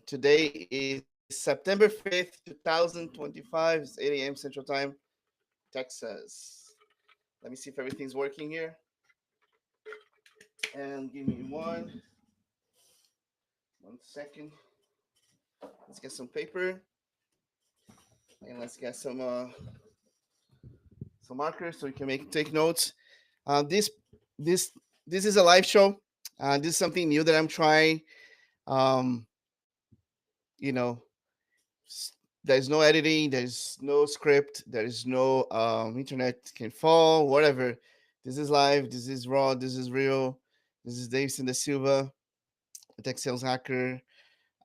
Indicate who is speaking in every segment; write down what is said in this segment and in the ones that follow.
Speaker 1: Today is September 5th, 2025. It's 8 a.m. Central Time, Texas. Let me see if everything's working here. And give me one second. Let's get some paper and let's get some markers so we can make take notes. Uh, this this this is a live show. This is something new that I'm trying. Um, you know, there's no editing, there's no script, there is no internet can fall, whatever. This is live, this is raw, this is real. This is Davison da Silva, a tech sales hacker.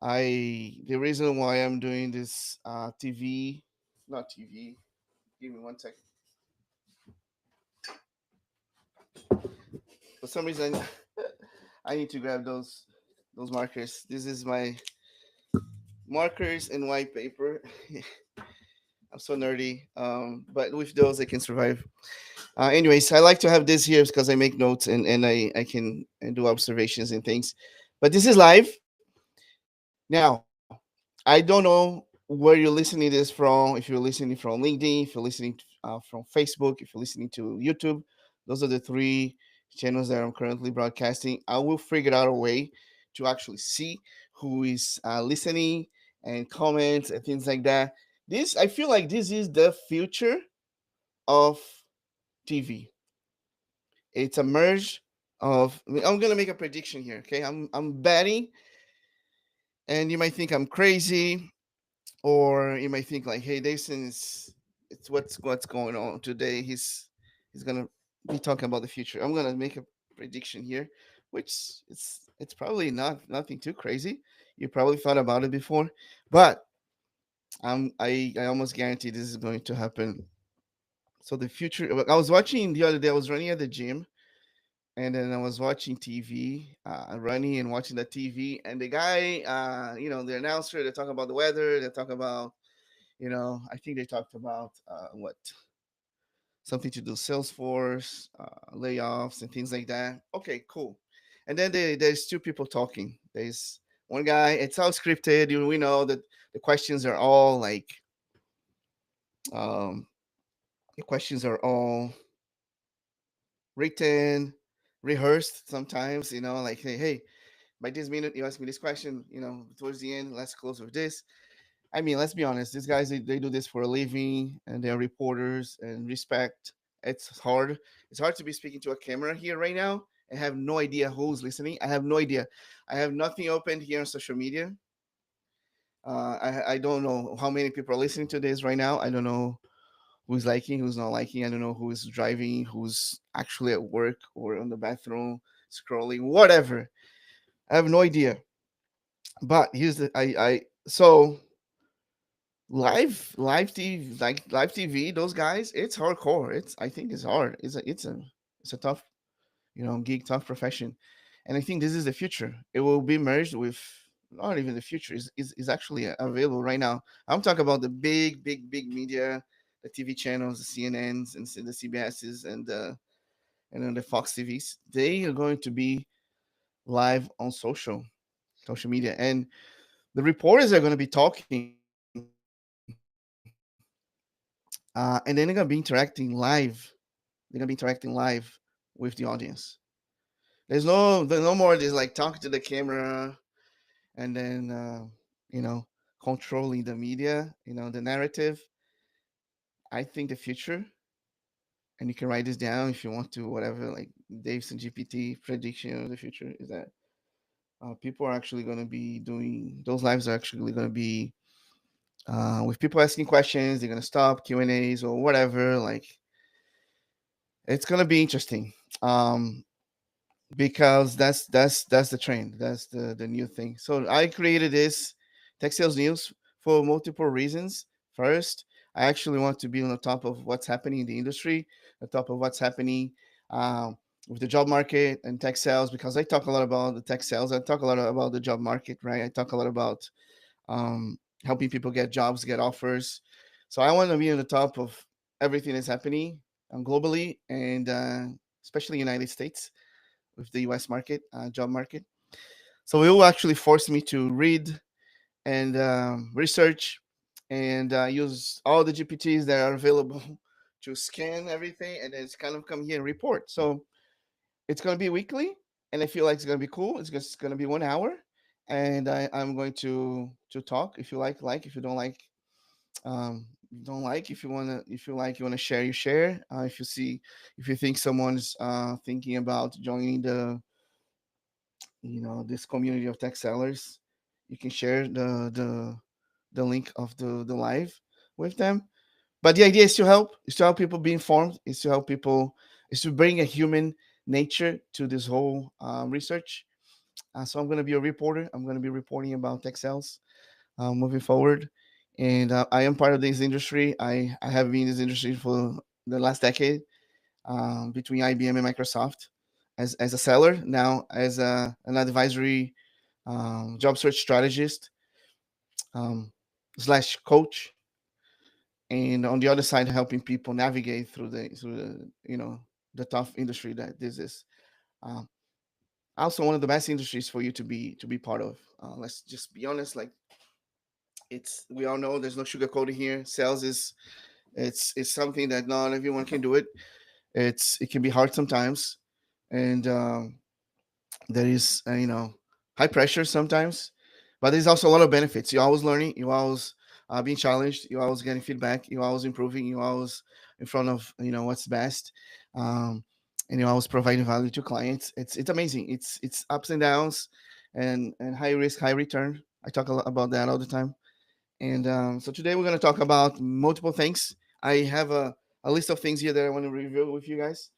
Speaker 1: The reason why I'm doing this TV, not TV. Give me one second. For some reason, I need to grab those markers. This is my markers and white paper. I'm so nerdy, but with those I can survive. Anyways, I like to have this here because I make notes and I can and do observations and things. But this is live. Now, I don't know where you're listening this from. If you're listening from LinkedIn, if you're listening from Facebook, if you're listening to YouTube, those are the three channels that I'm currently broadcasting. I will figure out a way to actually see who is listening and comments and things like that. This I feel like this is the future of TV. It's a merge of. I'm gonna make a prediction here. Okay, I'm betting, and you might think I'm crazy, or you might think like, "Hey, Dason is it's what's going on today. He's gonna be talking about the future." I'm gonna make a prediction here, which it's probably not nothing too crazy. You probably thought about it before, but I almost guarantee this is going to happen. So the future. I was watching the other day. I was running at the gym, and then I was watching TV, running and watching the TV, and the guy, the announcer, they talk about the weather, they talk about, I think they talked about what something to do Salesforce, layoffs and things like that. Okay, cool. And then there's two people talking. There's one guy. It's all scripted. We know that the questions are all like, um, the questions are all written, rehearsed sometimes. Like hey, by this minute you ask me this question, towards the end, let's close with this. I mean, let's be honest, these guys, they do this for a living and they're reporters and respect. It's hard to be speaking to a camera here right now and have no idea who's listening. I have no idea. I have nothing opened here on social media. I don't know how many people are listening to this right now. I don't know who's liking, who's not liking. I don't know who is driving, who's actually at work or on the bathroom scrolling, whatever. I have no idea. But here's the I so live TV, like live TV, those guys, it's hardcore. I think it's hard. It's a tough, gig, tough profession. And I think this is the future. It will be merged with, not even the future is actually available right now. I'm talking about the big media, the TV channels, the CNNs and the CBSs and then the Fox TVs. They are going to be live on social media, and the reporters are going to be talking, and then they're going to be interacting live. They're going to be interacting live with the audience. There's no more just like talking to the camera and then controlling the media, the narrative. I think the future, and you can write this down if you want to, whatever, like Dave's GPT prediction of the future is that people are actually going to be doing those lives are actually going to be with people asking questions. They're going to stop Q&As or whatever. Like, it's going to be interesting. Because that's the trend. That's the new thing. So I created this Tech Sales News for multiple reasons. First, I actually want to be on the top of what's happening in the industry, on top of what's happening with the job market and tech sales, because I talk a lot about the tech sales. I talk a lot about the job market, right? I talk a lot about helping people get jobs, get offers. So I want to be on the top of everything that's happening globally and especially United States with the U.S. market, job market. So it will actually force me to read and research and use all the GPTs that are available to scan everything, and then it's kind of come here and report. So it's going to be weekly, and I feel like it's going to be cool. It's just going to be 1 hour, and I'm going to talk. If you like. If you don't like, don't like. If you wanna, if you like, you wanna share, you share. If you see, if you think someone's thinking about joining the, this community of tech sellers, you can share the link of the live with them. But the idea is to help people be informed, is to help people, is to bring a human nature to this whole research. So I'm going to be a reporter. I'm going to be reporting about tech sales moving forward. And I am part of this industry. I have been in this industry for the last decade, between IBM and Microsoft, as a seller, now as an advisory, job search strategist, um, slash coach, and on the other side, helping people navigate through the the tough industry that this is. Um, Also, one of the best industries for you to be part of. Let's just be honest. Like, it's, we all know there's no sugarcoating here. Sales is, it's something that not everyone can do it. It can be hard sometimes, and there is high pressure sometimes, but there's also a lot of benefits. You're always learning. You always being challenged. You're always getting feedback. You're always improving. You're always in front of what's best, um, and you're always providing value to clients. It's amazing. It's ups and downs, and high risk, high return. I talk a lot about that all the time. And so today we're going to talk about multiple things. I have a list of things here that I want to review with you guys.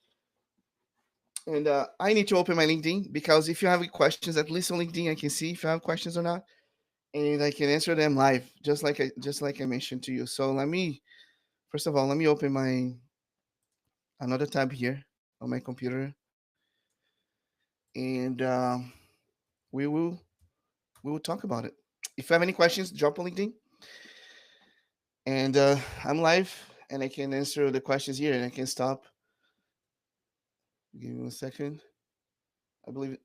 Speaker 1: And I need to open my LinkedIn, because if you have any questions, at least on LinkedIn, I can see if you have questions or not, and I can answer them live, just like I mentioned to you. So let me, first of all, let me open my another tab here on my computer, and we will we will talk about it. If you have any questions, drop on LinkedIn, and I'm live, and I can answer the questions here, and I can stop. Give me 1 second. I believe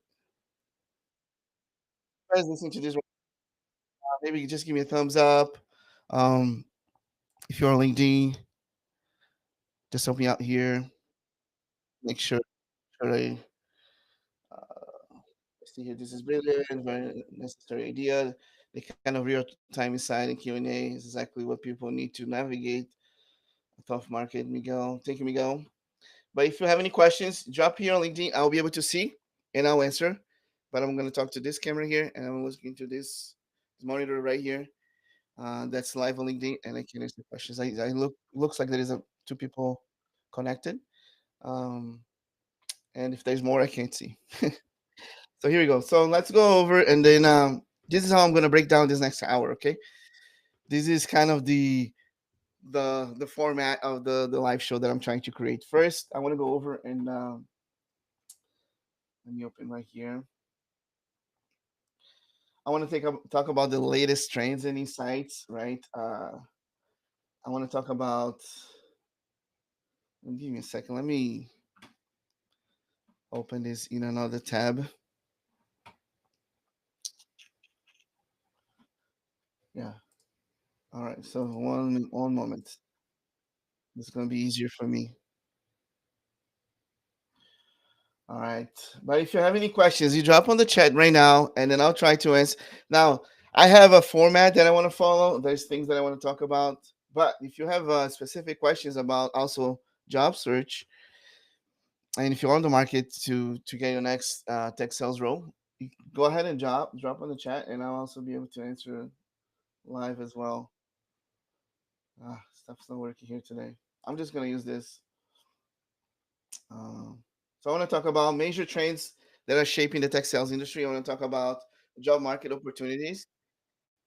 Speaker 1: guys listening to this, maybe just give me a thumbs up. Um, if you're on LinkedIn, just help me out here. Make sure I see here. This is brilliant, very necessary idea. The kind of real-time insight and Q&A is exactly what people need to navigate a tough market. Miguel, thank you, Miguel. But if you have any questions, drop here on LinkedIn. I'll be able to see and I'll answer. But I'm going to talk to this camera here, and I'm looking to this monitor right here. That's live on LinkedIn, and I can answer questions. I looks like there is a two people connected. Um, and if there's more, I can't see. So here we go. So let's go over, and then this is how I'm gonna break down this next hour. Okay, this is kind of the format of the live show that I'm trying to create. First, I want to go over and let me open right here. I want to talk about the latest trends and insights. Right. I want to talk about. Give me a second. Let me open this in another tab. Yeah. All right. So one moment. It's gonna be easier for me. All right. But if you have any questions, you drop on the chat right now, and then I'll try to answer. Now, I have a format that I want to follow. There's things that I want to talk about. But if you have specific questions about also job search, and if you're on the market to get your next tech sales role, you go ahead and drop on the chat, and I'll also be able to answer live as well. Stuff's not working here today. I'm just gonna use this. Um, so I want to talk about major trends that are shaping the tech sales industry. I want to talk about job market opportunities,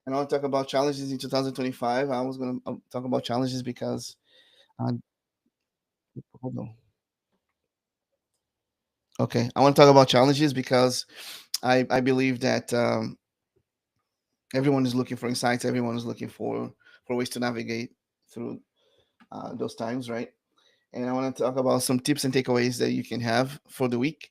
Speaker 1: and I want to talk about challenges in 2025. I was going to talk about challenges because, uh, hold on. Okay, I want to talk about challenges because I believe that everyone is looking for insights. Everyone is looking for ways to navigate through those times, right? And I want to talk about some tips and takeaways that you can have for the week.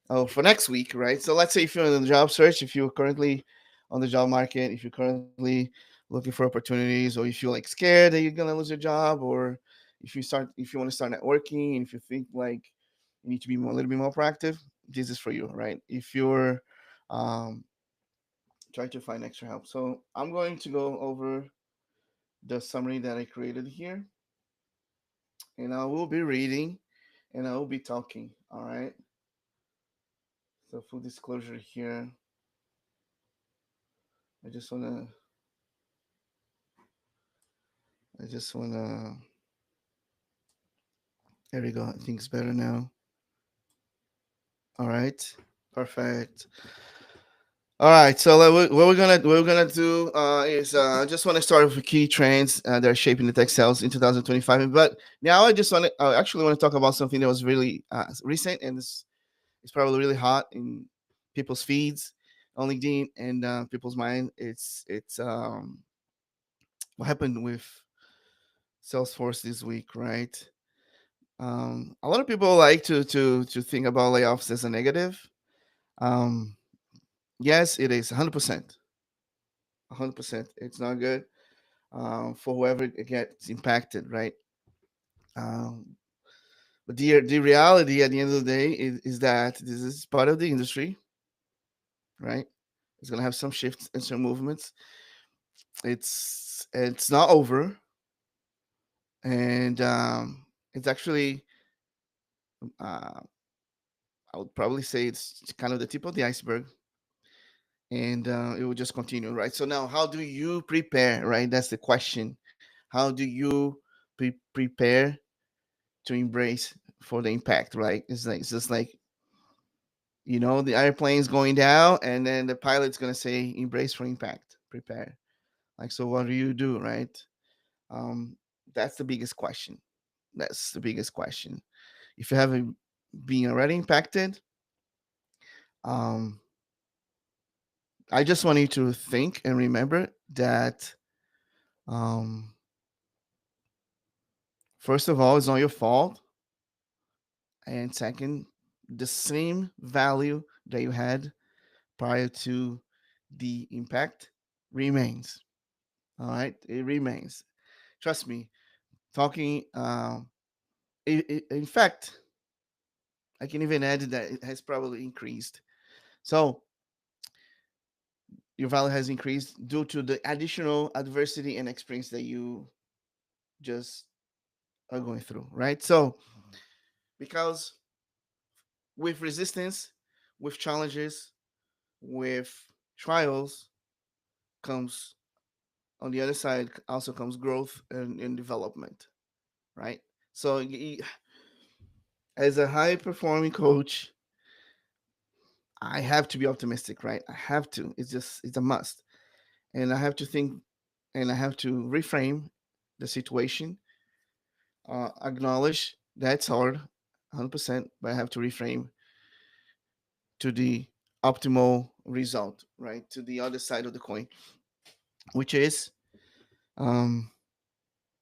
Speaker 1: for next week, right? So let's say if you're in the job search, if you're currently on the job market, if you're currently looking for opportunities, or if you're like scared that you're gonna lose your job, or if you want to start networking, and if you think like you need to be more, a little bit more proactive, this is for you, right? If you're um, trying to find extra help. So I'm going to go over the summary that I created here, and I will be reading and I will be talking. All right. So full disclosure here, I just wanna I just wanna there we go. I think it's better now. All right. Perfect. All right. So what we're gonna do is I just want to start with key trends that are shaping the textiles in 2025. But now I actually want to talk about something that was really recent, and it's probably really hot in people's feeds on LinkedIn and people's mind. It's what happened with Salesforce this week, right? A lot of people like to think about layoffs as a negative. Um, yes, it is 100%. 100%. It's not good for whoever gets impacted, right? Um, but the reality at the end of the day is that this is part of the industry, right? It's gonna have some shifts and some movements. It's not over, and it's actually uh, I would probably say it's kind of the tip of the iceberg, and it will just continue, right? So now, how do you prepare, right? That's the question. How do you prepare to embrace for the impact, right? It's just like the airplane's going down, and then the pilot's gonna say, "Embrace for impact, prepare." Like, so what do you do, right? Um, that's the biggest question. That's the biggest question. If you haven't been already impacted, um, I just want you to think and remember that um, first of all, it's not your fault, and second, the same value that you had prior to the impact remains. All right, it remains. Trust me. Talking. In fact, I can even add that it has probably increased. So your value has increased due to the additional adversity and experience that you just are going through, right? So because with resistance, with challenges, with trials comes on the other side also comes growth and development, right? So as a high performing coach, I have to be optimistic, right? I have to. It's a must. And I have to think and I have to reframe the situation, acknowledge that's hard, 100%, but I have to reframe to the optimal result, right? To the other side of the coin, which is um,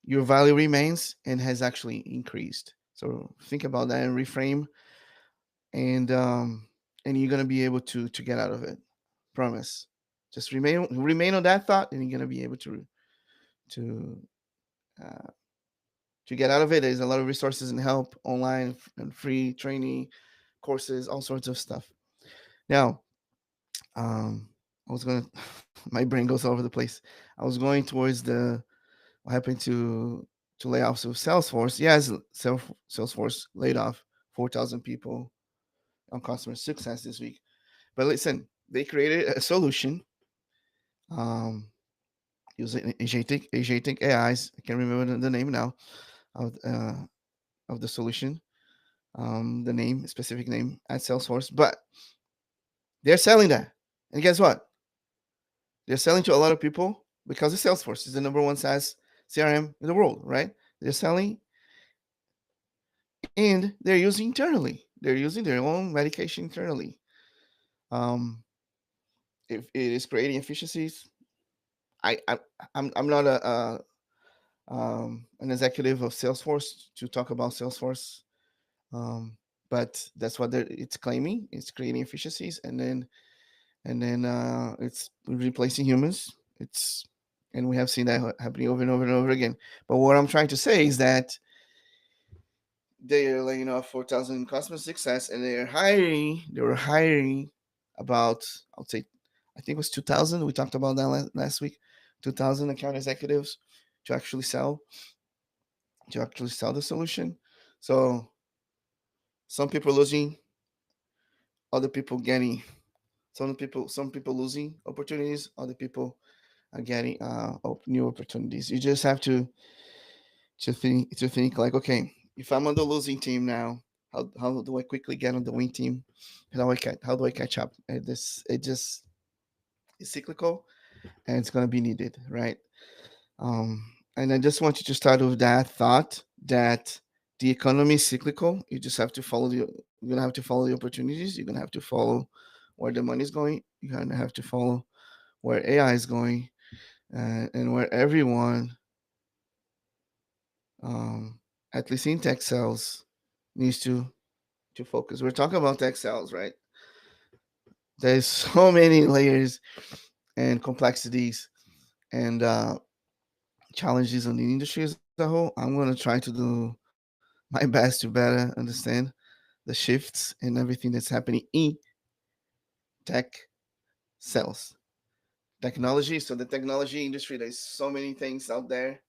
Speaker 1: your value remains and has actually increased. So think about that and reframe, and you're gonna be able to get out of it. Promise. Just remain on that thought, and you're gonna be able to uh, to get out of it. There's a lot of resources and help online and free training courses, all sorts of stuff. Now, um, I was gonna my brain goes all over the place. I was going towards the what happened to layoffs with Salesforce. Yes, Salesforce laid off 4,000 people on customer success this week. But listen, they created a solution um, using agentic AIs. I can't remember the name now of of the solution, the name, specific name at Salesforce, but they're selling that. And guess what? They're selling to a lot of people because the Salesforce is the number one SaaS CRM in the world, right? They're selling and they're using internally. They're using their own medication internally. Um, if it is creating efficiencies, I I'm not an executive of Salesforce to talk about Salesforce, um, but that's what it's claiming. It's creating efficiencies, and then it's replacing humans. It's and we have seen that happening over and over and over again. But what I'm trying to say is that they are laying off 4,000 customer success, and they're hiring. They were hiring about, I would say, I think it was 2,000. We talked about that last week. 2,000 account executives to actually sell the solution. So some people losing, other people getting. Some people losing opportunities, other people are getting new opportunities. You just have to think like, okay, if I'm on the losing team now, how do I quickly get on the win team? How do I catch up? It just is cyclical, and it's gonna be needed, right? Um, and I just want you to start with that thought that the economy is cyclical. You just have to follow the you're gonna have to follow the opportunities. You're gonna have to follow where the money is going. You're gonna have to follow where AI is going, and where everyone, um, at least in tech sales, needs to focus. We're talking about tech sales, right? There's so many layers and complexities and challenges on the industry as a whole. I'm gonna try to do my best to better understand the shifts and everything that's happening in tech sales technology. So the technology industry, there's so many things out there.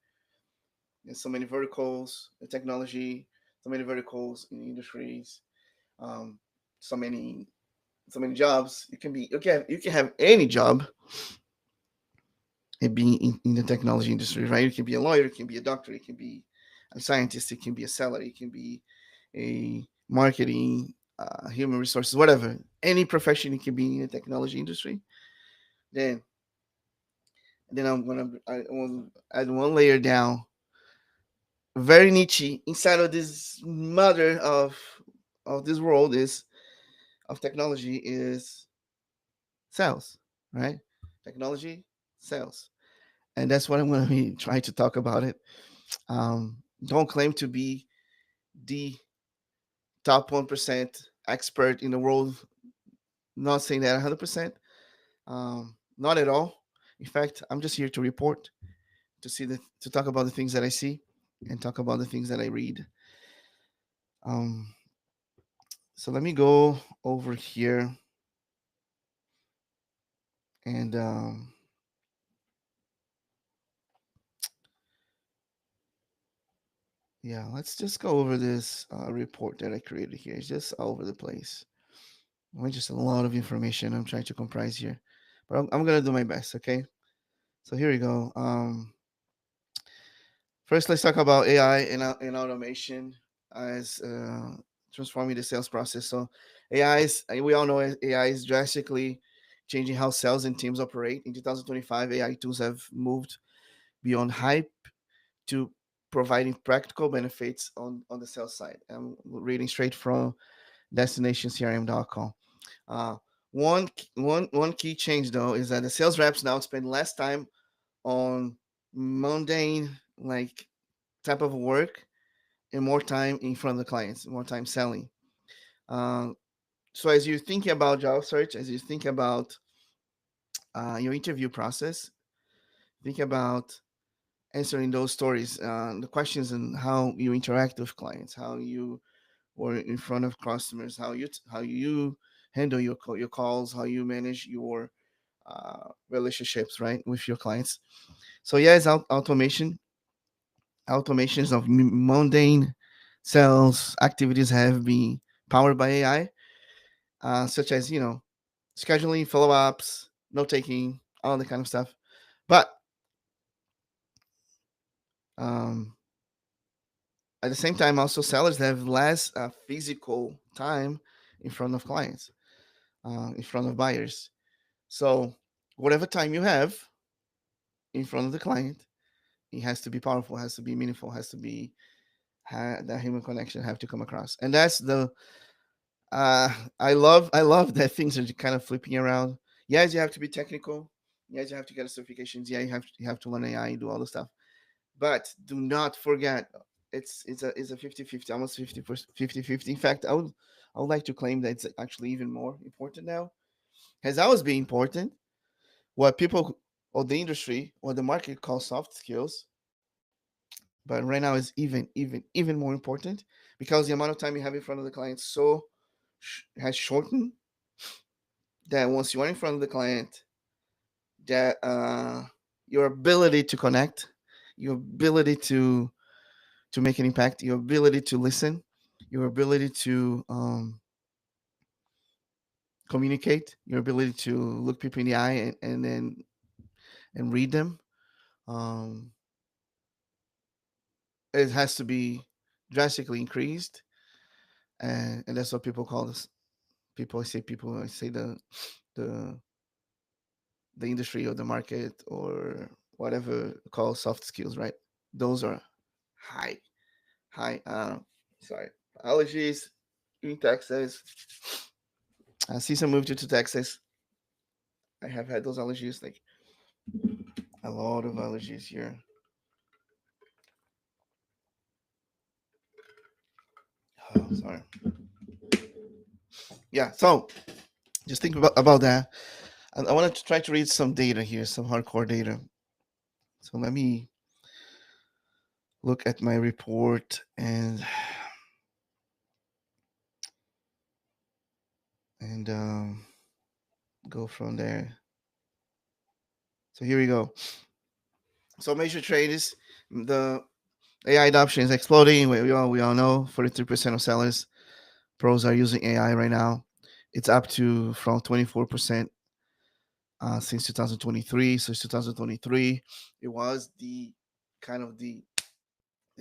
Speaker 1: There's so many verticals in technology, so many verticals in industries, um, so many so many jobs. You can have any job and be in the technology industry, right? You can be a lawyer, you can be a doctor, you can be a scientist, it can be a seller, it can be a marketing, human resources, whatever. Any profession you can be in the technology industry. Then, then I want to add one layer down, very niche inside of this mother of this world is of technology is sales, right? Technology, sales, and that's what I'm going to be trying to talk about it. Don't claim to be the top 1% expert in the world. Not saying that 100%. Not at all. In fact, I'm just here to report, to talk about the things that I see, and talk about the things that I read. Um, so let me go over here and yeah, let's just go over this report that I created here. It's just all over the place. Just a lot of information I'm trying to comprise here, but I'm gonna do my best. Okay, so here we go. First, let's talk about AI and automation as transforming the sales process. So, we all know AI is drastically changing how sales and teams operate. In 2025, AI tools have moved beyond hype to providing practical benefits on the sales side. I'm reading straight from destinationscrm.com. Uh, one key change though is that the sales reps now spend less time on mundane like type of work and more time in front of the clients, more time selling. Um, so as you're thinking about job search, as you think about your interview process, think about answering those stories, the questions, and how you interact with clients, how you were in front of customers, how you handle your calls, how you manage your relationships, right, with your clients. So yeah, it's automations of mundane sales activities have been powered by AI, such as scheduling, follow ups, note taking, all that kind of stuff. But um, at the same time, also sellers have less physical time in front of clients, in front of buyers. So whatever time you have in front of the client, it has to be powerful, has to be meaningful, has to be that human connection have to come across, and that's the Uh, I love that things are kind of flipping around. Yes, you have to be technical. Yes, you have to get certifications. Yeah, you have to learn AI, do all the stuff. But do not forget. It's a 50-50, almost 50-50. In fact, I would like to claim that it's actually even more important now. Has always been important. What people or the industry or the market call soft skills, but right now is even more important because the amount of time you have in front of the client has shortened, that once you are in front of the client, that your ability to connect, your ability to make an impact, your ability to listen, your ability to communicate, your ability to look people in the eye and then and read them. Um, it has to be drastically increased, and that's what people call this. People I say the the industry or the market or whatever call soft skills, right? Those are high, high. Sorry, allergies in Texas. Since I moved to Texas, I have had those allergies, like a lot of allergies here. Oh, sorry. Yeah. So just think about that. I wanted to try to read some data here, some hardcore data. So let me look at my report and go from there. So here we go. So major trades, the AI adoption is exploding. We all know 43% of sellers pros are using AI right now. It's up to from 24% since 2023. So 2023, it was the kind of the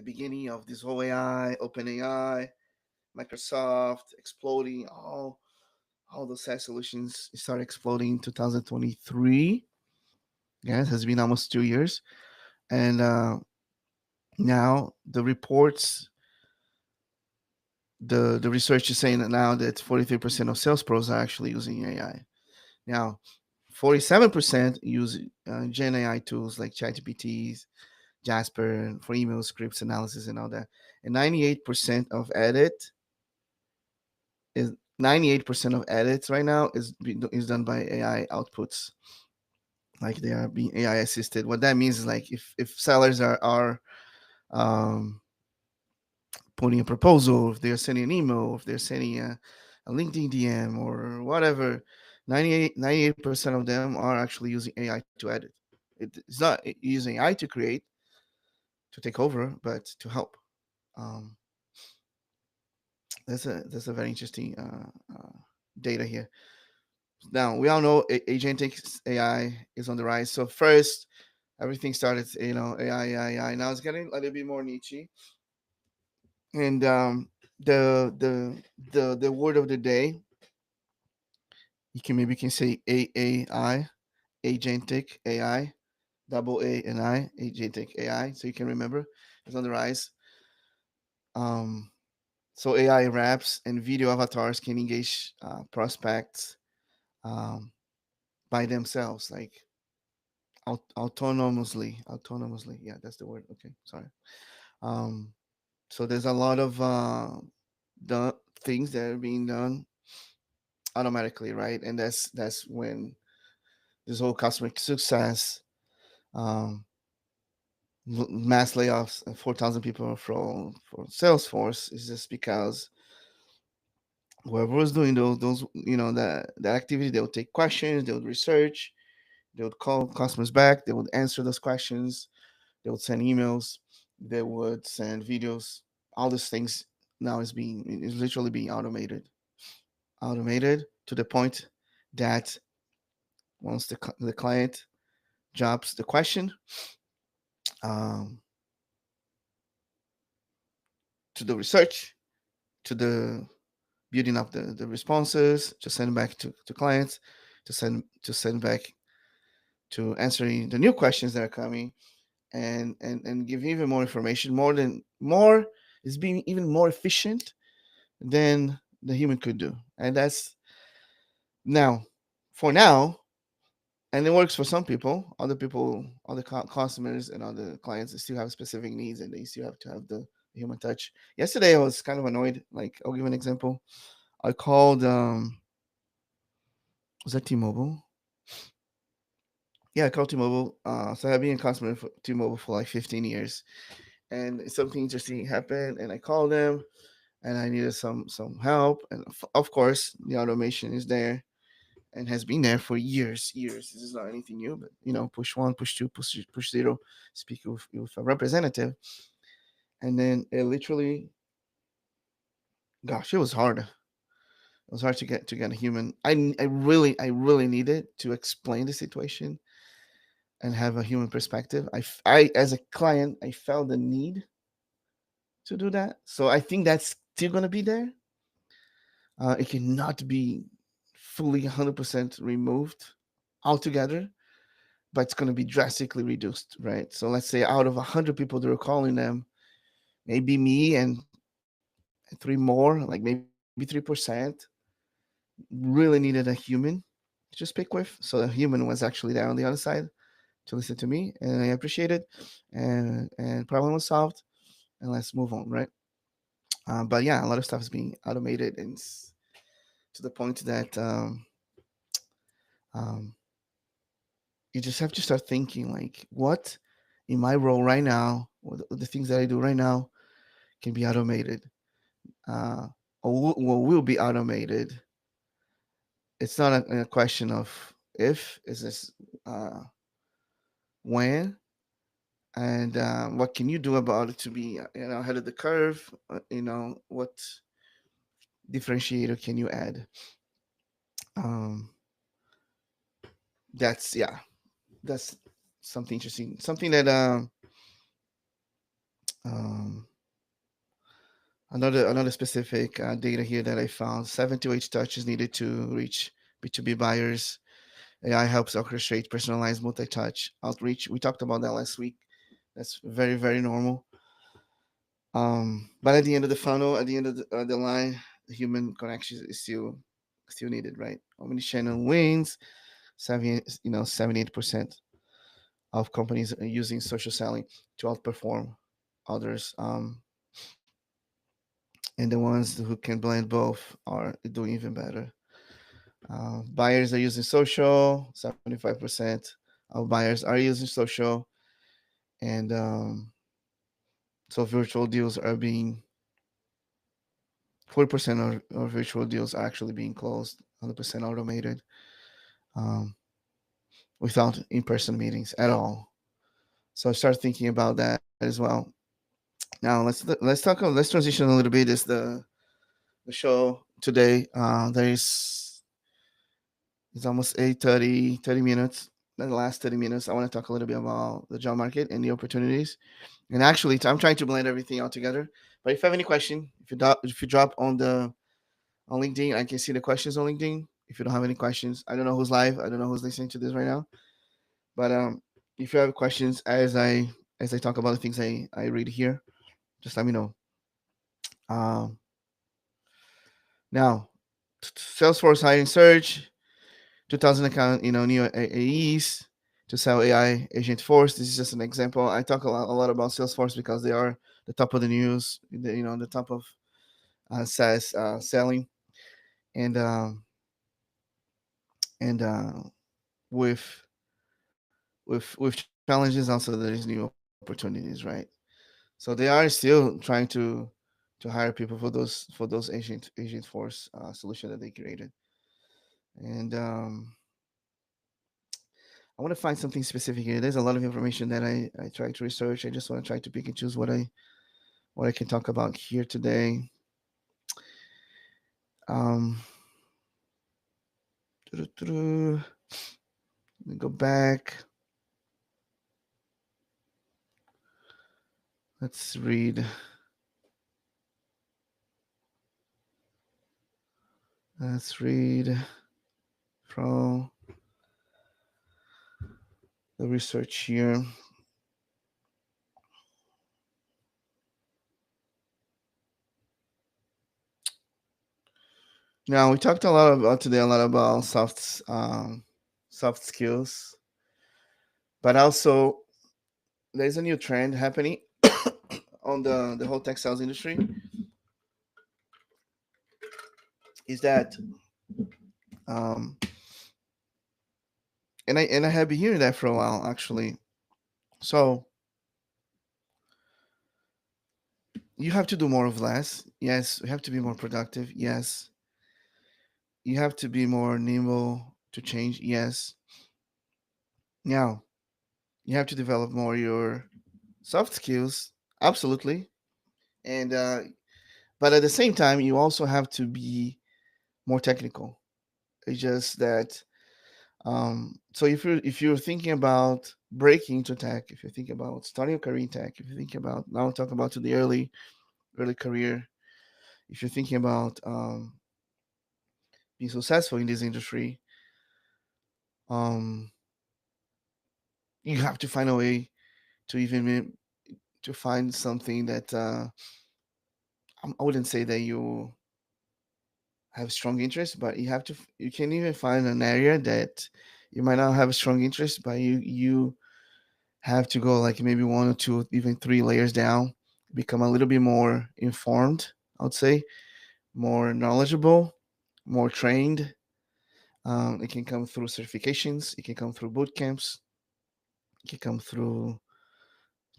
Speaker 1: beginning of this whole AI, open AI, Microsoft exploding. All the SaaS solutions started exploding in 2023. Yeah, it has been almost 2 years, and now the reports, the research is saying that now that 43% of sales pros are actually using AI. Now, 47% use Gen AI tools like ChatGPTs, Jasper for email scripts analysis and all that. And is 98% of edits right now is done by AI outputs. Like they are being AI assisted. What that means is like if sellers are um, putting a proposal, if they're sending an email, if they're sending a LinkedIn DM or whatever, 98% of them are actually using AI to edit. It's not using AI to create, to take over, but to help. Um, that's a very interesting data here. Now we all know agentic AI is on the rise. So first, everything started, AI. Now it's getting a little bit more niche, and the the the word of the day, you can say AAI, agentic AI, double A and I, agentic AI. So you can remember it's on the rise. Um, so AI wraps and video avatars can engage prospects um, by themselves, like autonomously. Yeah, that's the word. Okay, sorry. Um, so there's a lot of the things that are being done automatically, right? And that's when this whole customer success, um, mass layoffs, 4,000 people for Salesforce is just because whoever was doing those that activity, they would take questions, they would research, they would call customers back, they would answer those questions, they would send emails, they would send videos. All these things now is literally being automated to the point that once the client drops the question, um, to the research, to the building up the responses, to send back to clients, to send back to answering the new questions that are coming, and give even more information, more is being even more efficient than the human could do. And that's now, for now, and it works for some people. Other people, other customers and other clients, they still have specific needs, and they still have to have the human touch. Yesterday I was kind of annoyed. Like I'll give an example. I called was that T-Mobile? Yeah, I called T-Mobile. So I've been a customer for T-Mobile for like 15 years, and something interesting happened, and I called them, and I needed some help, and of course the automation is there and has been there for years, years. This is not anything new, but push one, push two, push zero, speak with a representative, and then it literally, gosh, it was hard. It was hard to get a human. I really needed to explain the situation and have a human perspective. I as a client, I felt the need to do that. So I think that's still gonna be there. It cannot be fully 100% removed altogether, but it's going to be drastically reduced, right? So let's say out of 100 people that are calling them, maybe me and three more, like maybe 3%, really needed a human to speak with. So the human was actually there on the other side to listen to me, and I appreciate it. And problem was solved, and let's move on, right? But yeah, a lot of stuff is being automated, and to the point that um, you just have to start thinking like, what in my role right now, or the things that I do right now, can be automated, uh, or will be automated. It's not a question of if, is this uh, when, and what can you do about it to be ahead of the curve. What differentiator can you add? um, that's something interesting, something that um, another specific data here that I found: 7 to 8 touches needed to reach B2B buyers. AI helps orchestrate personalized multi-touch outreach. We talked about that last week. That's very, very normal. But at the end of the funnel, at the end of the line, the human connection is still needed, right? Omnichannel wins. 78% of companies are using social selling to outperform others. And the ones who can blend both are doing even better. Buyers are using social. 75% of buyers are using social, and so virtual deals are being 40% of virtual deals are actually being closed 100% automated, um, without in-person meetings at all. So start thinking about that as well. Now let's transition a little bit. Is the show today? There is It's almost 30 minutes. In the last 30 minutes, I want to talk a little bit about the job market and the opportunities. And actually, I'm trying to blend everything all together. But if you have any question, if you drop on LinkedIn, I can see the questions on LinkedIn. If you don't have any questions, I don't know who's live. I don't know who's listening to this right now. But if you have questions as I talk about the things I read here, just let me know. Um, Now, Salesforce hiring surge, 2,000 account, new AEs to sell AI Agent Force. This is just an example. I talk a lot about Salesforce because they are the top of the news, the top of SaaS selling, and and with with challenges, also there is new opportunities, right? So they are still trying to hire people for those Agent Force solution that they created, and I want to find something specific here. There's a lot of information that I try to research. I just want to try to pick and choose what I can talk about here today. Um, Let me go back. Let's read. Let's read from the research here. Now we talked a lot about today, a lot about soft skills, but also there's a new trend happening on the whole textiles industry is that um and I have been hearing that for a while actually. So you have to do more of less. Yes, you have to be more productive. Yes, you have to be more nimble to change. Yes. Now, you have to develop more your soft skills. Absolutely. And but at the same time, you also have to be more technical. It's just that so if you're thinking about breaking into tech, if you think about starting a career in tech, if you think about now talk about to the early career, if you're thinking about being successful in this industry, um, you have to find a way to to find something that I wouldn't say that you have strong interest, but you can even find an area that you might not have a strong interest, but you have to go like maybe one or two, even three layers down, become a little bit more informed. I would say more knowledgeable, more trained. It can come through certifications. It can come through boot camps. It can come through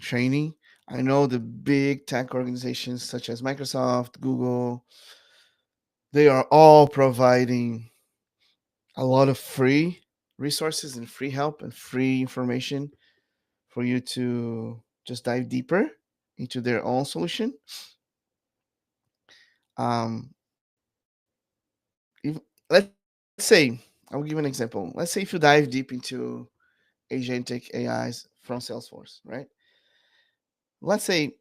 Speaker 1: training. I know the big tech organizations such as Microsoft, Google, they are all providing a lot of free resources and free help and free information for you to just dive deeper into their own solution. Um, if, let's say, I'll give you an example. Let's say if you dive deep into agentic AIs from Salesforce, right? Let's say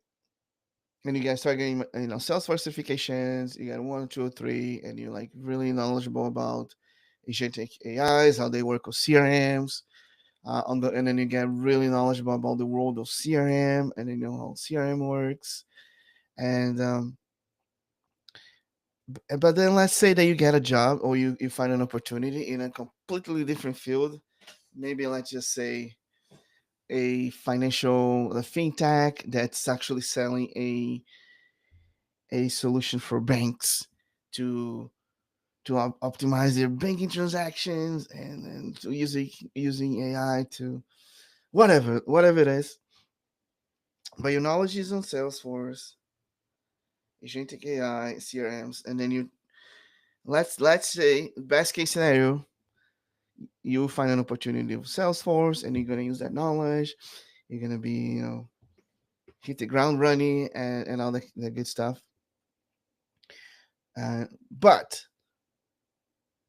Speaker 1: when you guys start getting Salesforce certifications, you got one, two, or three, and you're like really knowledgeable about agentic AIs, how they work with CRMs, and then you get really knowledgeable about the world of CRM, and you know how CRM works. And but then let's say that you get a job or you find an opportunity in a completely different field. Maybe let's just say a fintech that's actually selling a solution for banks to optimize their banking transactions and to using AI to whatever it is. But your knowledge is on Salesforce, agentic AI, CRMs, and then you let's say best case scenario, you find an opportunity with Salesforce and you're gonna use that knowledge. You're gonna be hit the ground running and all the good stuff. But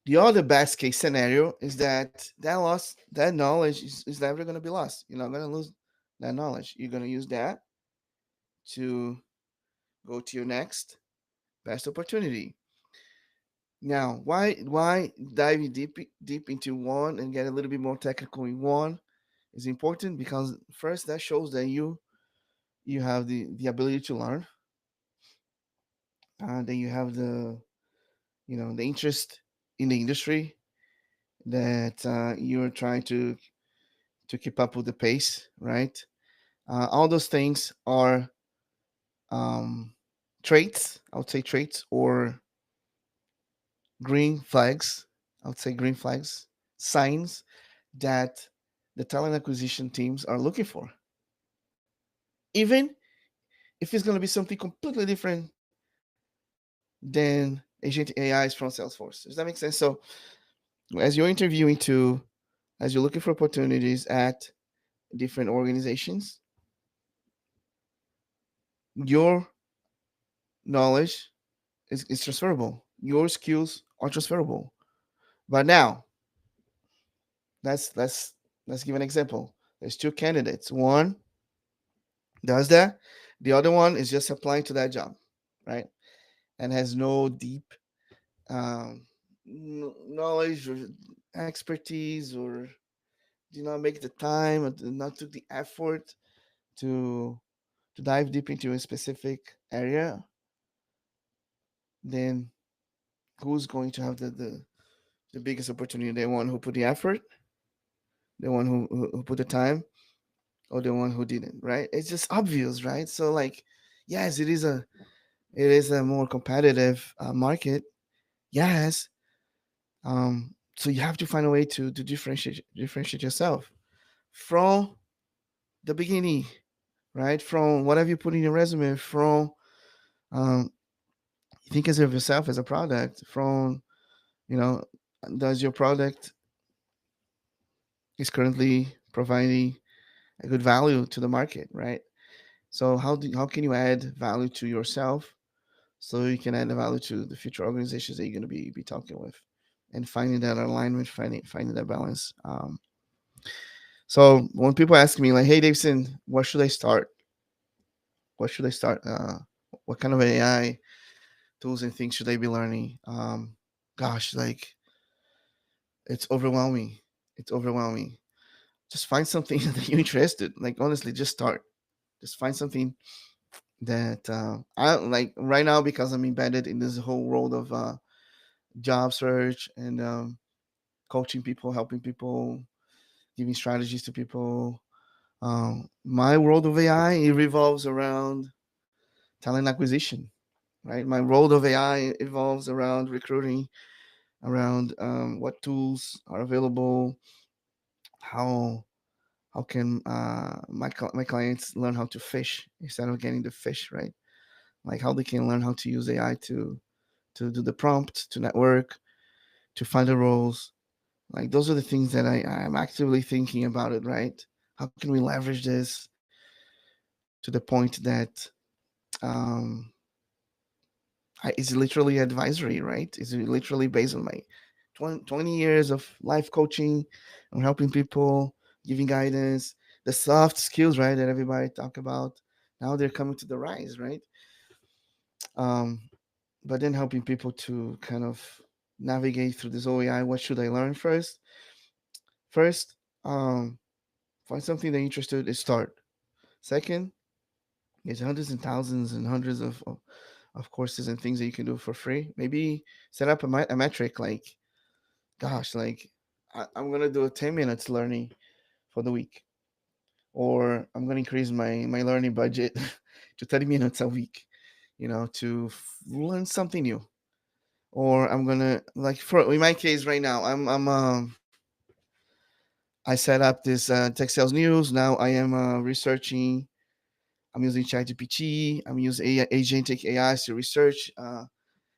Speaker 1: the other best case scenario is that knowledge is never gonna be lost. You're not gonna lose that knowledge. You're gonna use that to go to your next best opportunity. Now, why diving deep into one and get a little bit more technical in one is important because first that shows that you have the ability to learn, that you have the interest in the industry, that you're trying to keep up with the pace, right? All those things are um, traits. I would say traits or green flags. I would say green flags, signs that the talent acquisition teams are looking for, even if it's going to be something completely different than agent AIs from Salesforce. Does that make sense? So as you're interviewing to, as you're looking for opportunities at different organizations, your knowledge is transferable. Your skills are transferable. But now, let's let's let's give an example. There's two candidates. One does that. The other one is just applying to that job, right? And has no deep knowledge or expertise or did not make the time or did not took the effort to dive deep into a specific area, then who's going to have the biggest opportunity? The one who put the effort, the one who put the time, or the one who didn't, right? It's just obvious, right? So like Yes, it is a more competitive market. Yes. So you have to find a way to differentiate yourself from the beginning, right? From whatever you put in your resume, from um, think as of yourself as a product. From you know, does your product is currently providing a good value to the market, right? So how can you add value to yourself so you can add the value to the future organizations that you're going to be talking with, and finding that alignment, finding that balance. So when people ask me like, "Hey, Davidson, where should I start? What should I start? What kind of AI tools and things should I be learning?" Gosh, like it's overwhelming. It's overwhelming. Just find something that you're interested. Like honestly, just start. Just find something that I like right now because I'm embedded in this whole world of job search and coaching people, helping people, giving strategies to people. My world of AI it revolves around talent acquisition, right? My world of AI evolves around recruiting, around what tools are available, how can my clients learn how to fish instead of getting the fish, right? Like how they can learn how to use AI to do the prompt, to network, to find the roles. Like those are the things that I'm actively thinking about it, right? How can we leverage this to the point that um, it's literally advisory, right? It's literally based on my 20 years of life coaching and helping people, giving guidance, the soft skills, right, that everybody talk about. Now they're coming to the rise, right? Um, but then helping people to kind of navigate through this OEI. What should I learn first? First, find something that you're interested in, start. Second, there's hundreds and thousands and hundreds of courses and things that you can do for free. Maybe set up a metric like, gosh, like I'm gonna do a 10 minutes learning for the week, or I'm gonna increase my learning budget to 30 minutes a week, to learn something new. Or I'm gonna like for in my case right now, I set up this tech sales news. Now I am researching. I'm using ChatGPT. I'm using agentic AI to research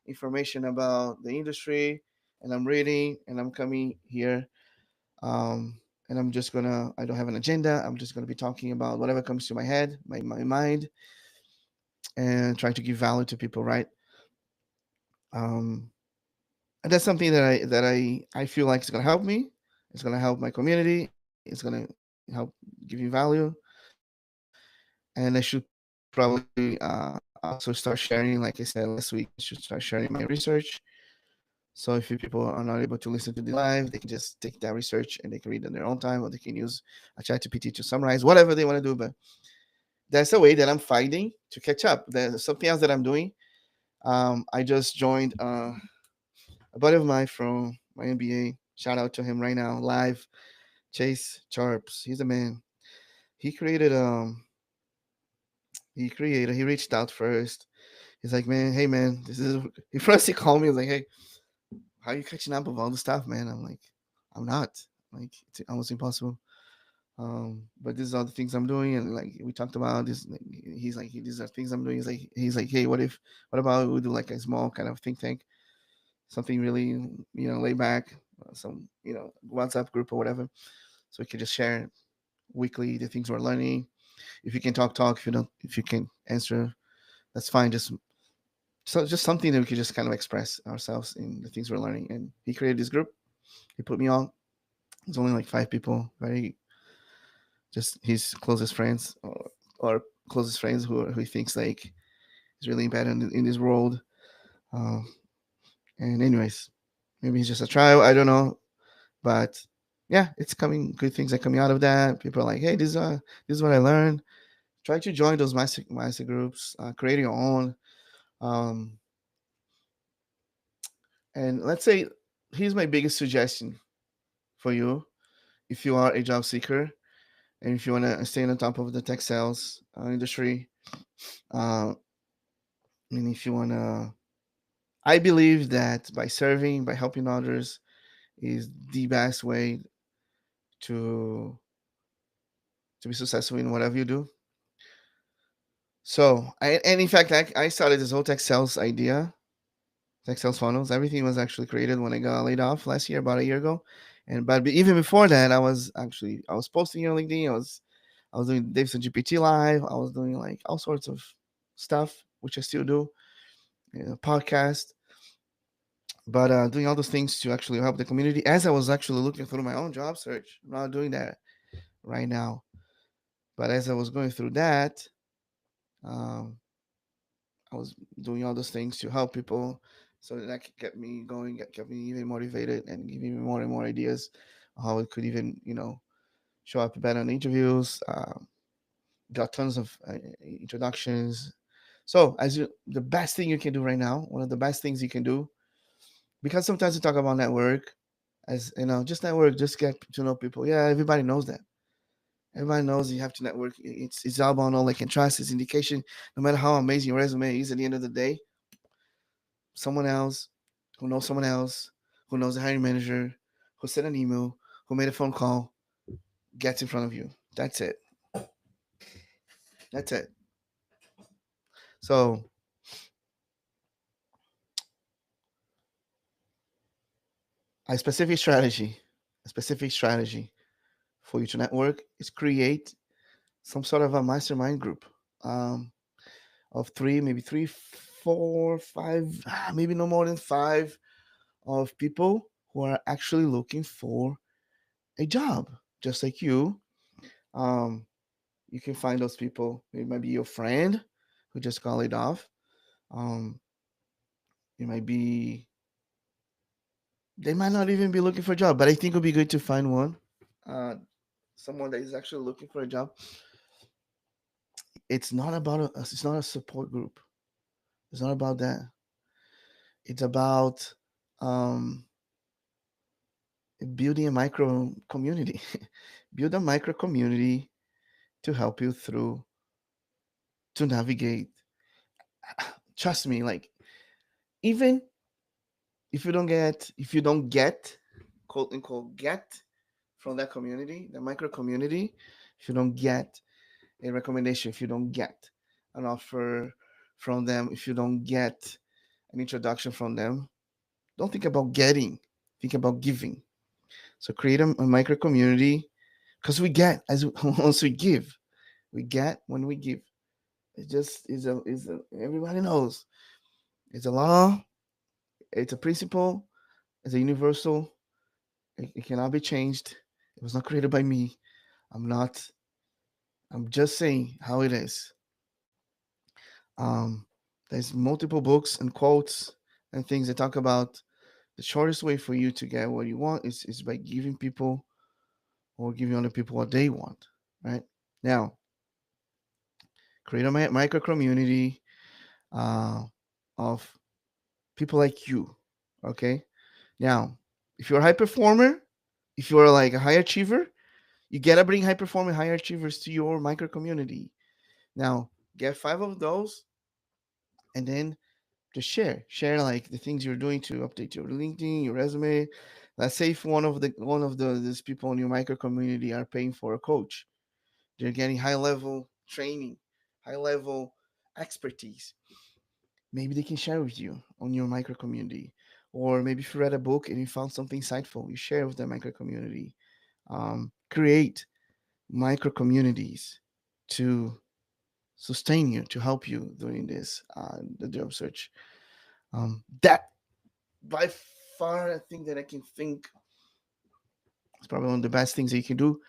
Speaker 1: information about the industry, and I'm reading, and I'm coming here, and I'm just gonna. I don't have an agenda. I'm just gonna be talking about whatever comes to my head, my mind, and trying to give value to people, right? Um, and that's something that I feel like is gonna help me. It's gonna help my community. It's gonna help give you value, and I should probably also start sharing. Like I said last week, I should start sharing my research. So if you people are not able to listen to the live, they can just take that research and they can read it on their own time, or they can use a ChatGPT to summarize whatever they want to do. But that's the way that I'm fighting to catch up. There's something else that I'm doing. I just joined a buddy of mine from my MBA. Shout out to him right now, live. Chase Sharps. He's a man. He created he reached out first. He's like, man, hey man, this is he first he called me, he was like, hey, how are you catching up with all the stuff, man? I'm like, I'm not. Like it's almost impossible. But this is all the things I'm doing, and like we talked about this. Like, he's like, these are things I'm doing. He's like, hey, what about we do like a small kind of think tank, something really, laid back, some WhatsApp group or whatever, so we can just share weekly the things we're learning. If you can talk. If you don't, if you can answer, that's fine. Just something that we could just kind of express ourselves in the things we're learning. And he created this group. He put me on. It's only like 5 people, very just his closest friends, or closest friends who he thinks like is really embedded in this world. Um, and anyways, maybe he's just a trial. I don't know, but yeah, it's coming. Good things are coming out of that. People are like, hey, this is what I learned. Try to join those master groups. Create your own. Um, and let's say, here's my biggest suggestion for you if you are a job seeker and if you want to stay on top of the tech sales industry. Uh, and if you wanna, I believe that by serving, by helping others, is the best way to be successful in whatever you do. So, and in fact, I started this whole tech sales idea, tech sales funnels. Everything was actually created when I got laid off last year, about a year ago. And but even before that, I was posting on LinkedIn. I was doing Davidson GPT live. I was doing like all sorts of stuff, which I still do, podcast. But doing all those things to actually help the community. As I was actually looking through my own job search, I'm not doing that right now. But as I was going through that, um, I was doing all those things to help people, so that kept me going, kept me even motivated, and giving me more and more ideas on how it could even, show up better in interviews. Got tons of introductions. So, the best thing you can do right now, one of the best things you can do, because sometimes we talk about network, as just network, just get to know people. Yeah, everybody knows that. Everybody knows you have to network. It's all about knowledge and trust. It's indication. No matter how amazing your resume is, at the end of the day, someone else someone else, who knows the hiring manager, who sent an email, who made a phone call, gets in front of you. That's it. That's it. So, a specific strategy, a specific strategy for you to network is create some sort of a mastermind group, um, of three, maybe three, four, five, maybe no more than five, of people who are actually looking for a job, just like you. Um, you can find those people. It might be your friend who just got laid off. Um, it might be they might not even be looking for a job, but I think it would be good to find one. Uh, Someone that is actually looking for a job. It's not about it's not a support group. It's not about that. It's about um, building a micro community. Build a micro community to help you through to navigate. Trust me, like, even if you don't get, quote unquote, get from that community, the micro community, if you don't get a recommendation, if you don't get an offer from them, if you don't get an introduction from them, don't think about getting, think about giving. So create a micro community, because we get as once we give, we get when we give. It just is a everybody knows. It's a law, it's a principle, it's a universal. It cannot be changed. It was not created by me. I'm not. I'm just saying how it is. Um, there's multiple books and quotes and things that talk about the shortest way for you to get what you want is by giving people or giving other people what they want. Right now, create a micro community uh, of people like you. Okay. Now, if you're a high performer, if you're like a high achiever, you gotta bring high performing, high achievers to your micro community. Now, get five of those, and then just share like the things you're doing to update your LinkedIn, your resume. Let's say if one of the these people in your micro community are paying for a coach, they're getting high level training, high level expertise. Maybe they can share with you on your micro community, or maybe if you read a book and you found something insightful, you share with the micro community. Create micro communities to sustain you, to help you during this the job search. That by far, I think that I can think it's probably one of the best things that you can do,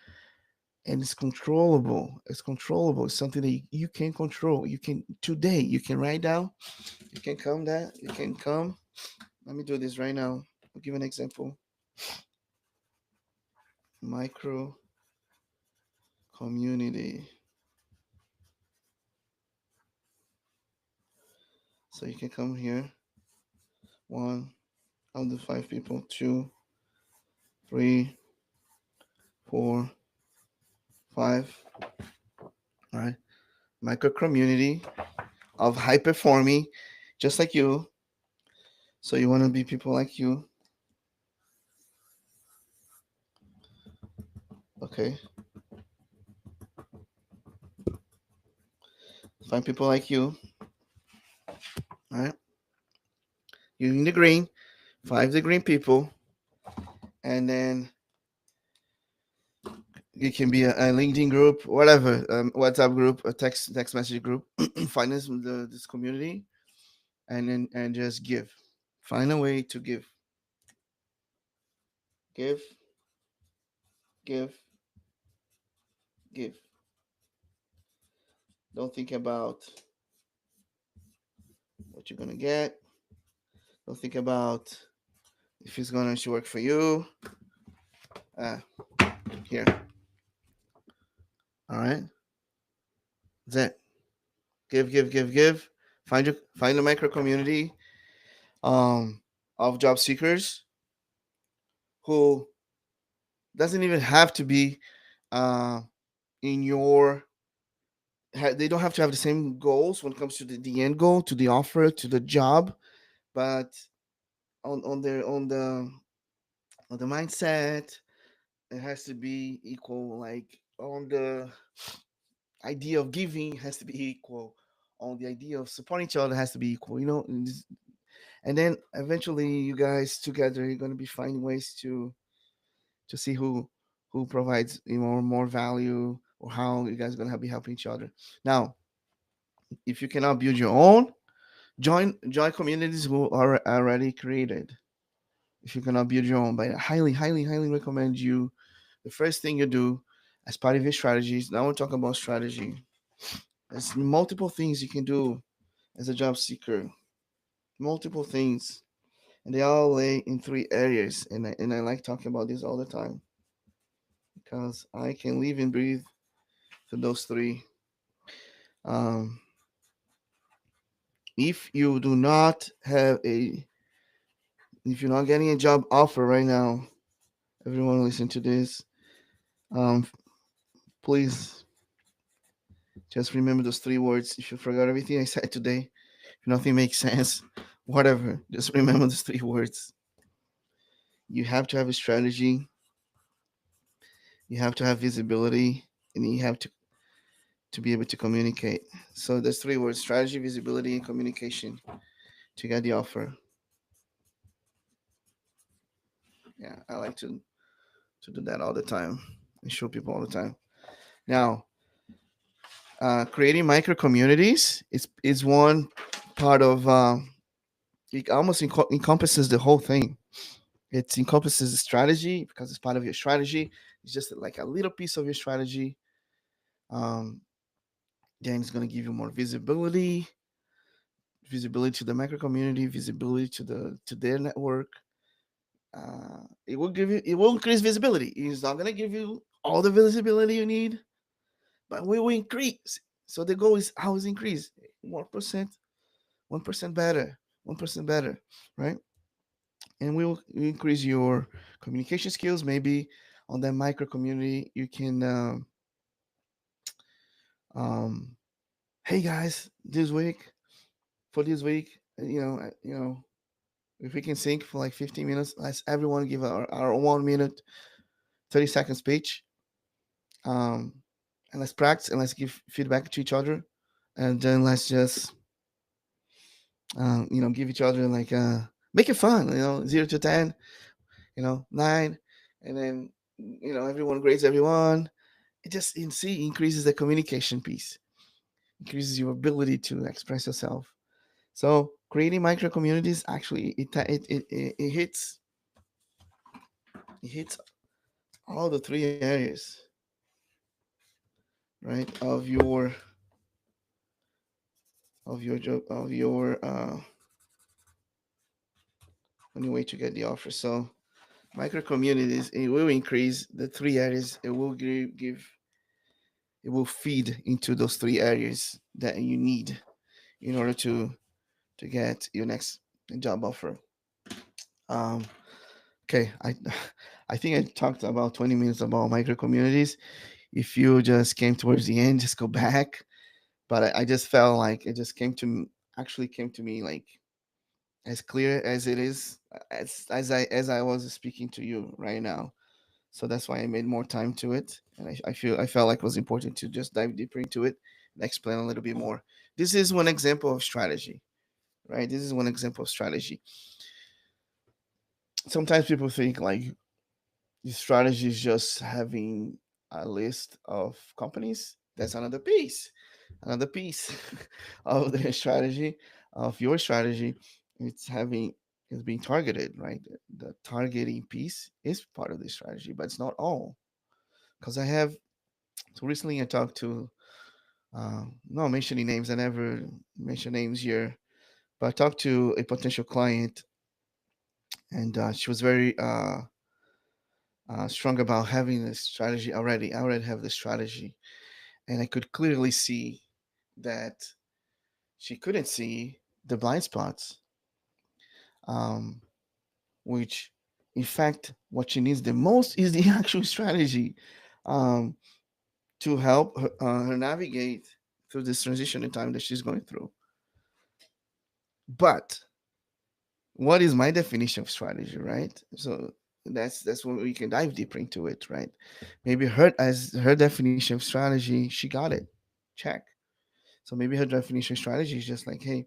Speaker 1: and it's controllable. It's controllable. It's something that you can control. You can today. You can write down. You can come that. You can come. Let me do this right now. I'll give an example. Micro community. So you can come here. One out of the five people. Two, three, four, five. All right. Micro community. of high performing, just like you. So you want to be people like you. Okay. Find people like you. All right. You're in the green. Find the green people. And then it can be a LinkedIn group, whatever, WhatsApp group, a text message group. Find this community, and then and just give. Find a way to give, give, give. Don't think about what you're gonna get. Don't think about if it's gonna work for you. Uh, Here, all right. That's it. Give, give, give, give. Find a micro community um of job seekers who doesn't even have to be uh in your they don't have to have the same goals when it comes to the end goal, to the offer, to the job, but on the mindset, it has to be equal. Like on the idea of giving has to be equal. On the idea of supporting each other has to be equal. And then eventually you guys together you're gonna be finding ways to see who provides more value, or how you guys are gonna be helping each other. Now, if you cannot build your own, join communities who are already created. If you cannot build your own, but I highly recommend you, the first thing you do as part of your strategies. Now we're talking about strategy. There's multiple things you can do as a job seeker. Multiple things, and they all lay in three areas. And I like talking about this all the time because I can live and breathe to those three. Um, if you do not have a, if you're not getting a job offer right now, everyone listen to this. Um, Please just remember those three words. If you forgot everything I said today, if nothing makes sense, whatever, just remember those three words. You have to have a strategy, you have to have visibility, and you have to be able to communicate. So there's three words: strategy, visibility, and communication to get the offer. Yeah, I like to do that all the time and show people all the time. Now, creating micro communities is one part of it almost encompasses the whole thing. It encompasses the strategy because it's part of your strategy. It's just like a little piece of your strategy. Um, then it's going to give you more visibility to the micro community, visibility to their network. It will increase visibility. It's not going to give you all the visibility you need, but we will increase. So the goal is always increase 1%, 1% better, 1% better, right? And we will increase your communication skills. Maybe on that micro community, you can, um, hey guys, for this week, if we can sync for like 15 minutes, let's everyone give our 1 minute, 30-second speech, um, and let's practice and let's give feedback to each other, and then let's just, give each other like make it fun, 0 to 10, 9, and then everyone grades everyone. It just increases the communication piece, increases your ability to express yourself. So creating micro communities actually it hits all the three areas, right, of your job, of your on your way to get the offer. So micro communities, it will increase the three areas. It will feed into those three areas that you need in order to get your next job offer. Um, okay, I think I talked about 20 minutes about micro communities. If you just came towards the end, just go back. but I just felt like it just actually came to me like as clear as it is as I was speaking to you right now. So that's why I made more time to it, and I felt like it was important to just dive deeper into it and explain a little bit more. This is one example of strategy, right? This is one example of strategy. Sometimes people think like the strategy is just having a list of companies. That's another piece of the strategy, of your strategy. It's having it's being targeted, right? The targeting piece is part of the strategy, but it's not all. Because I have so recently I talked to not mentioning names. I never mention names here, but I talked to a potential client, and she was very strong about having this strategy already. I already have the strategy, and I could clearly see that she couldn't see the blind spots, um, which, in fact, what she needs the most is the actual strategy um, to help her navigate through this transition in time that she's going through. But what is my definition of strategy, right? So that's when we can dive deeper into it, right? Maybe her as her definition of strategy, she got it. Check. So maybe her definition of strategy is just like, hey,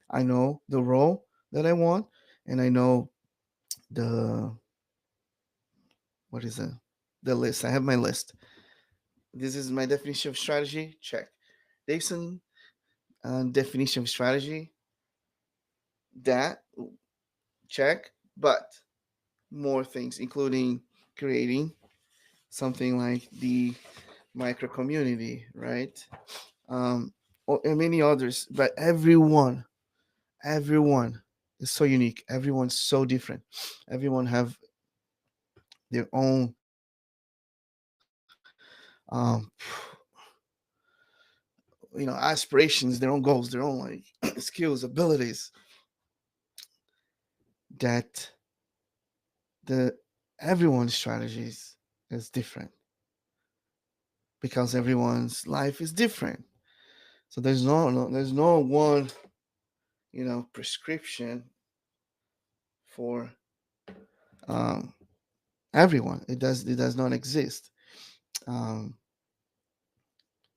Speaker 1: I know the role that I want, and I know the what is it? The list. I have my list. This is my definition of strategy. Check. Davidson definition of strategy. That check. But more things, including creating something like the micro community, right? Um, and many others. But everyone is so unique. Everyone's so different. Everyone have their own aspirations, their own goals, their own like skills, abilities that the everyone's strategies is different because everyone's life is different. So there's no one prescription for um, everyone. It does not exist. Um,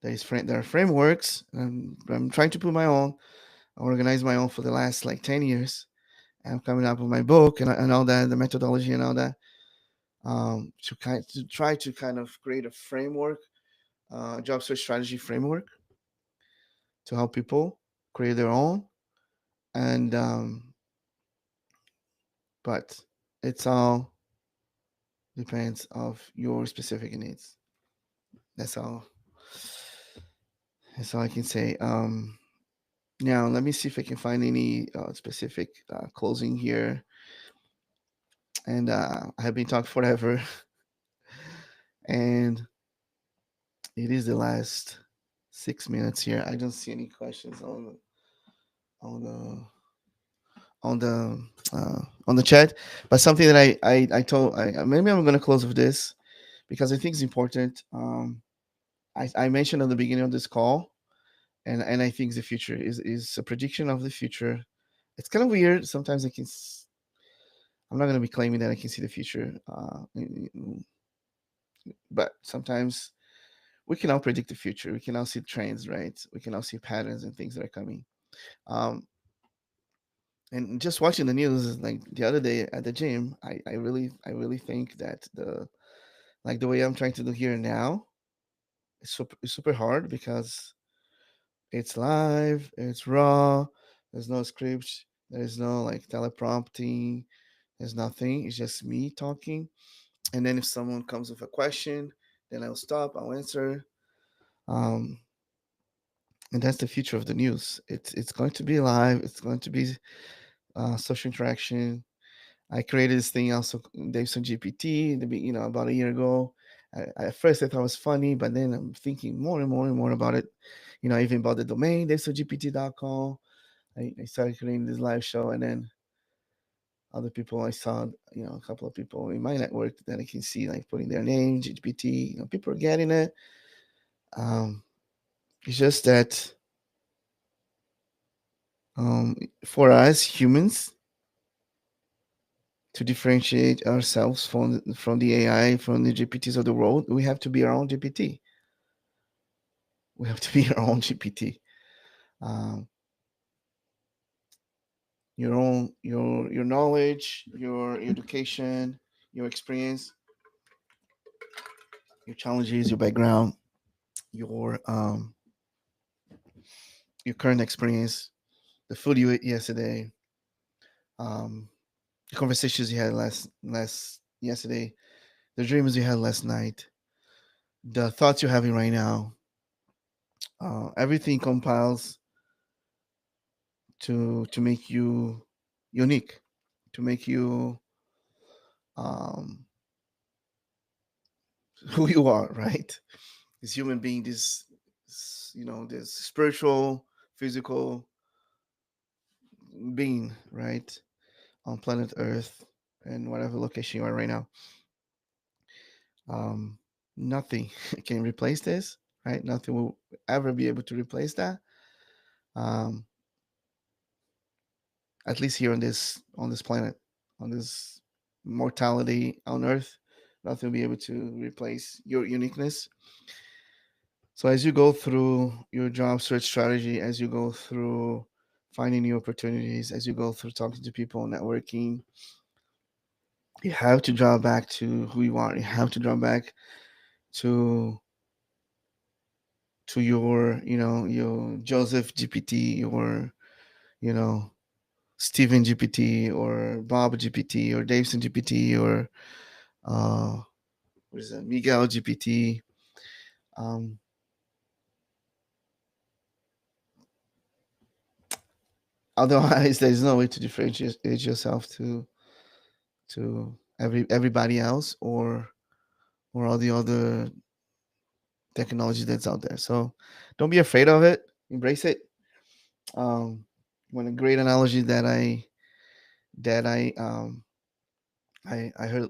Speaker 1: there are frameworks. I'm trying to put my own. I organize my own for the last like 10 years. I'm coming up with my book and all that, the methodology and all that, to try to kind of create a framework, job search strategy framework to help people create their own. And but it's all depends of your specific needs. That's all. That's all I can say. Now let me see if I can find any specific closing here. And I have been talking forever, and it is the last 6 minutes here. I don't see any questions on the on the on the chat, but something that I told maybe I'm gonna close with this because I think it's important. I mentioned at the beginning of this call, and I think the future is a prediction of the future. It's kind of weird. Sometimes I'm not gonna be claiming that I can see the future, but sometimes we can all predict the future. We can all see trends, right? We can all see patterns and things that are coming. Um, and just watching the news like the other day at the gym, I really think that the way I'm trying to do here now is super hard because it's live, it's raw, there's no script, there's no like teleprompting, there's nothing. It's just me talking. And then if someone comes with a question, then I'll stop, I'll answer. Um, and that's the future of the news. It's going to be live. It's going to be social interaction. I created this thing also, Davidson GPT, about a year ago. At first, I thought it was funny, but then I'm thinking more and more and more about it. I even bought the domain, davidsongpt.com. I started creating this live show, and then other people I saw, a couple of people in my network that I can see like putting their name, GPT. People are getting it. Um, it's just that. Um, for us humans to differentiate ourselves from the AI, from the GPTs of the world, we have to be our own GPT. We have to be our own GPT. Um, your own your knowledge, your education, your experience, your challenges, your background, your current experience, the food you ate yesterday, um, the conversations you had last yesterday, the dreams you had last night, the thoughts you're having right now. Everything compiles to make you unique, to make you um, who you are, right? This human being, this spiritual, physical being, right, on planet Earth and whatever location you are right now. Um, Nothing can replace this, right? Nothing will ever be able to replace that. Um, at least here on this planet, on this mortality on Earth, nothing will be able to replace your uniqueness. So as you go through your job search strategy, as you go through finding new opportunities, as you go through talking to people, networking, you have to draw back to who you are. You have to draw back to your Joseph GPT, your you know Stephen GPT, or Bob GPT, or Davidson GPT, or uh, what is it, Miguel GPT. Um, Otherwise, there's no way to differentiate yourself to everybody else, or all the other technology that's out there. So don't be afraid of it. Embrace it. Um, One great analogy that I heard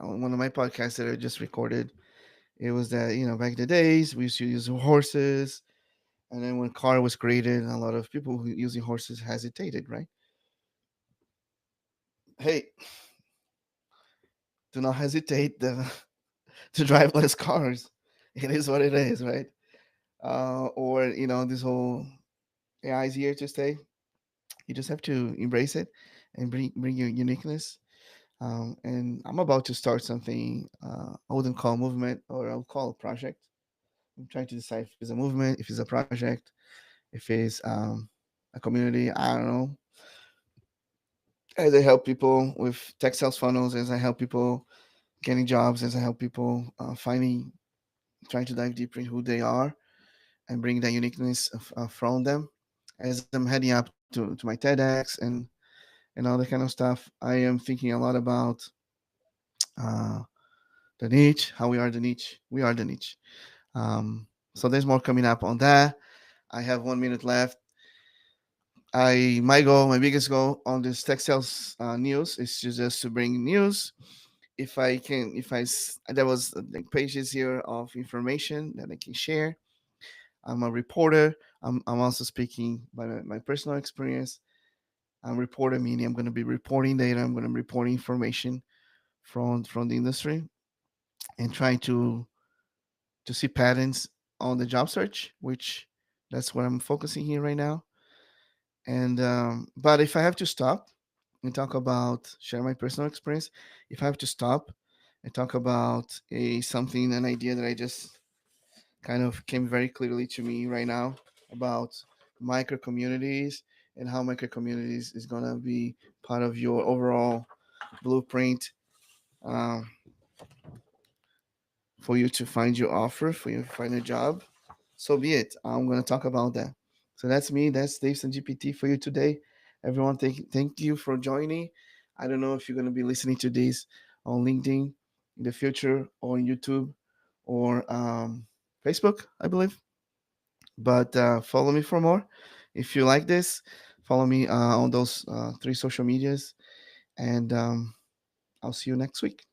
Speaker 1: on one of my podcasts that I just recorded. It was that back in the days we used to use horses, and then when car was created, a lot of people who using horses hesitated. Right? Hey, do not hesitate to drive less cars. It is what it is, right? Or this whole AI is here to stay. You just have to embrace it and bring your uniqueness. And I'm about to start something I wouldn't call a movement, or I'll call a project. I'm trying to decide if it's a movement, if it's a project, if it's a community. I don't know. As I help people with tech sales funnels, as I help people getting jobs, as I help people trying to dive deeper in who they are and bring that uniqueness from them. As I'm heading up to my TEDx and all that kind of stuff, I am thinking a lot about uh, the niche, how we are the niche. We are the niche. So there's more coming up on that. I have 1 minute left. My biggest goal on this textiles news is just to bring news. If I can, if I s- there was like pages here of information that I can share. I'm a reporter. I'm also speaking by my personal experience. I'm a reporter, meaning I'm going to be reporting data. I'm going to be reporting information from the industry, and trying to see patterns on the job search, which that's what I'm focusing here right now. And but if I have to stop and talk about share my personal experience, if I have to stop and talk about an idea that I just kind of came very clearly to me right now about micro communities, and how micro communities is gonna be part of your overall blueprint, um, for you to find your offer, for you to find a job. So be it. I'm going to talk about that. So that's me. That's Daveson GPT for you today. Everyone, thank you for joining. I don't know if you're going to be listening to this on LinkedIn in the future, or on YouTube, or Facebook, I believe. But follow me for more. If you like this, follow me on those three social medias. And I'll see you next week.